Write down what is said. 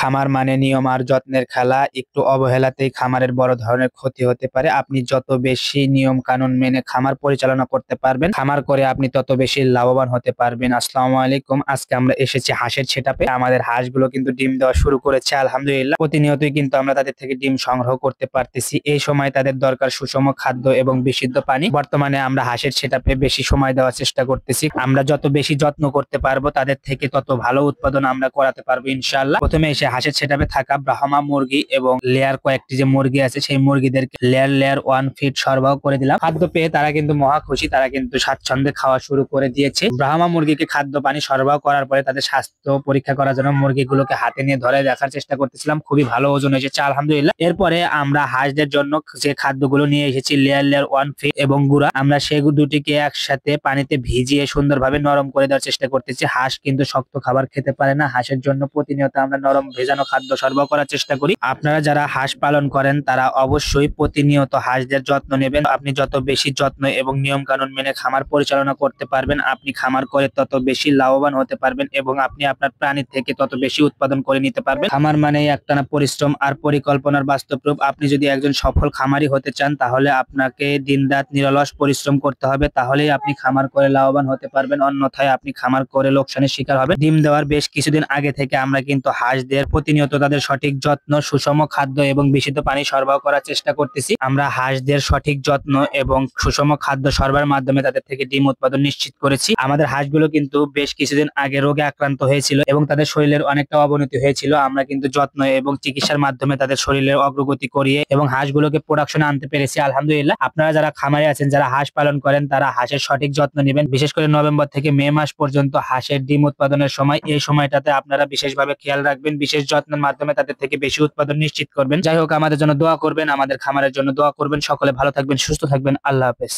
খামার মানে নিয়ম আর যত্নের খেলা। একটু অবহেলাতেই খামারের বড় ধরনের ক্ষতি হতে পারে। আপনি যত বেশি নিয়ম কানুন মেনে খামার পরিচালনা করতে পারবেন, খামার করে আপনি তত বেশি লাভবান হতে পারবেন। আসসালামু আলাইকুম। আজকে আমরা এসেছি হাঁসের সেটআপে। আমাদের হাঁসগুলো কিন্তু ডিম দেওয়া শুরু করেছে আলহামদুলিল্লাহ। প্রতিনিয়তই কিন্তু আমরা তাদের থেকে ডিম সংগ্রহ করতে পারতেছি। এই সময় তাদের দরকার সুষম খাদ্য এবং বিশুদ্ধ পানি। বর্তমানে আমরা হাঁসের সেটআপে বেশি সময় দেওয়ার চেষ্টা করতেছি। আমরা যত বেশি যত্ন করতে পারবো তাদের থেকে তত ভালো উৎপাদন আমরা করাতে পারবো ইনশাআল্লাহ। প্রথমে এসে হাঁসের সেটআপে থাকা ব্রাহ্মা মুরগি এবং লেয়ার কয়েকটি যে মুরগি আছে সেই মুরগিদেরকে লেয়ার 1 ফিট সরবরাহ করে দিলাম। খাদ্য পেয়ে তারা কিন্তু মহা খুশি, তারা কিন্তু স্বাচ্ছন্দ্যে খাওয়া শুরু করে দিয়েছে। ব্রাহ্মা মুরগিকে খাদ্য পানি সরবরাহ করার পরে তাদের স্বাস্থ্য পরীক্ষা করার জন্য মুরগিগুলোকে হাতে নিয়ে ধরে দেখার চেষ্টা করতেছিলাম। খুবই ভালো ওজন এসেছে আলহামদুলিল্লাহ। এরপরে আমরা হাঁসদের জন্য যে খাদ্যগুলো নিয়ে এসেছি লেয়ার 1 ফিট এবং গুঁড়া, আমরা সেই দুটিকে একসাথে পানিতে ভিজিয়ে সুন্দরভাবে নরম করে দেওয়ার চেষ্টা করতেছি। হাঁস কিন্তু শক্ত খাবার খেতে পারে না, হাঁসের জন্য প্রতিনিয়ত আমরা নরম ভেজানো খাদ্য সরবরাহ করার চেষ্টা করি। আপনারা যারা হাঁস পালন করেন তারা অবশ্যই প্রতিনিয়ত হাঁসদের যত্ন নেবেন। আপনি যত বেশি যত্ন এবং নিয়ম কানুন মেনে খামার পরিচালনা করতে পারবেন, আপনি খামার করে তত বেশি লাভবান হতে পারবেন এবং আপনি আপনার প্রাণী থেকে তত বেশি উৎপাদন করে নিতে পারবেন। খামার মানেই একটানা পরিশ্রম আর পরিকল্পনার বাস্তব রূপ। আপনি যদি একজন সফল খামারি হতে চান তাহলে আপনাকে দিনরাত নিরলস পরিশ্রম করতে হবে, তাহলেই আপনি খামার করে লাভবান হতে পারবেন। অন্যথায় আপনি খামার করে লোকসানের শিকার হবেন। ডিম দেওয়ার বেশ কিছুদিন আগে থেকে আমরা কিন্তু হাঁসদের প্রতিনিয়ত তাদের সঠিক যত্ন, সুষম খাদ্য এবং বিশুদ্ধ পানি সরবরাহ করার চেষ্টা করতেছি। আমরা হাঁসদের সঠিক যত্ন এবং সুষম খাদ্য সরবরাহের মাধ্যমে তাদের থেকে ডিম উৎপাদন নিশ্চিত করেছি। আমাদের হাঁসগুলো কিন্তু বেশ কিছুদিন আগে রোগে আক্রান্ত হয়েছিল এবং তাদের শরীরের অনেকটা অবনতি হয়েছিল। আমরা কিন্তু যত্ন এবং চিকিৎসার মাধ্যমে তাদের শরীরের অগ্রগতি করিয়ে এবং হাঁসগুলোকে প্রোডাকশনে আনতে পেরেছি আলহামদুলিল্লাহ। আপনারা যারা খামারে আছেন, যারা হাঁস পালন করেন, তারা হাঁসের সঠিক যত্ন নেবেন। বিশেষ করে নভেম্বর থেকে মে মাস পর্যন্ত হাঁসের ডিম উৎপাদনের সময়, এই সময়টাতে আপনারা বিশেষভাবে খেয়াল রাখবেন, বিশেষ যত্নের মাধ্যমে তাদের থেকে বেশি উৎপাদন নিশ্চিত করবেন। যাই হোক, আমাদের জন্য দোয়া করবেন, আমাদের খামারের জন্য দোয়া করবেন। সকলে ভালো থাকবেন, সুস্থ থাকবেন। আল্লাহ হাফেজ।